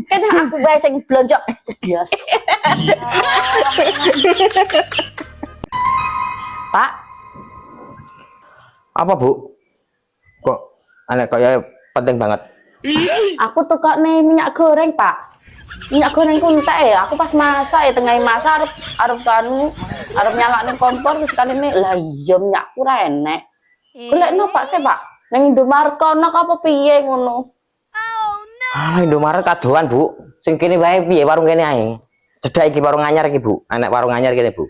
Kan aku bae sing blonjok. Bias. Pak, Apa, Bu? Kok aneh kayak penting banget. aku tukokne minyak goreng, Pak. Minyak goreng ku entek ya. Aku pas masak ya tengah masak arep nyalakne kompor terus kan ini lah iya minyakku ra enek. Golekno Pak sih, Pak. Ning Indomaret kono apa piye ngono? Ah, Indomaret kadoan, Bu. Sing kene wae piye warung kene ae. Cedak iki warung anyar iki, Bu. Anek warung anyar kene, Bu.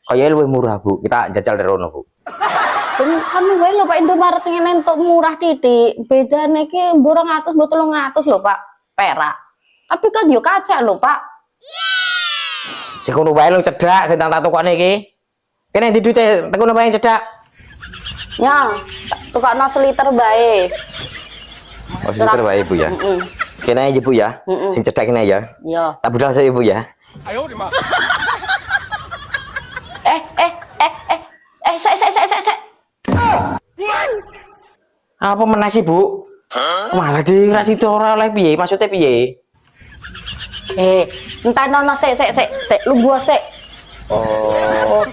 Kayaknya luwih murah, Bu. Kita jajal dari rono, Bu. Kan wae lho Pak Indomaret ngene entuk murah titik. Bedane iki 200 mbok 300 lho, Pak. Perak. Tapi kan yo kaca lho, Pak. Sing ngono wae lho cedak kita tak tukokne iki. Kene ndi duite? Tekono wae cedak. Ya, tukokno seliter bae. Oh, sekitar wae, Bu ya. Heeh. Kene aja, Bu ya. Sing cedak kene ya. Yo. Tak budal saya, Bu ya. Sek. Apa menasi, Bu? Malah dirasi ora oleh piye? Maksudnya piye? Entah nono sek lu gua sek. Oh.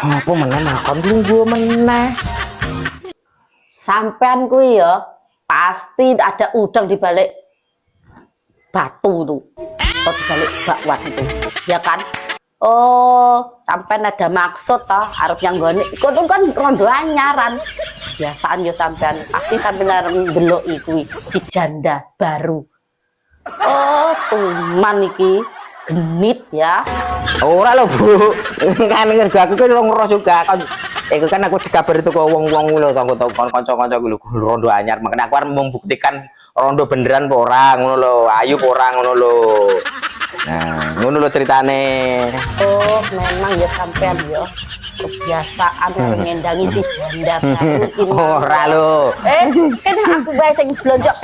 Apa meneh makan tunggu meneh. Sampean kuwi ya pasti ada udang di balik batu tuh. Atau di balik bakwan itu. Ya kan? Oh, sampean ada maksud toh arep nyanggone. Iku kan rondo anyaran. Biasaan yo sampean pasti sampean arep ndelok kuwi si janda baru. Oh, tuman iki genit ya. Ora lho, Bu. Kan ngergo aku kan wong roh juga. Iku kan aku dikabar itu kok wong-wong lho kanca-kanca lho rondo anyar. Makanya aku arep membuktikan rondo beneran apa ora ngono lho. Ayu apa ora ngono lho. Nah, ngono lho ceritane. Oh, memang ya sampean yo. Kebiasaan mengendangi si janda baru iki. Ora lho. Kan aku bae sing blonjok.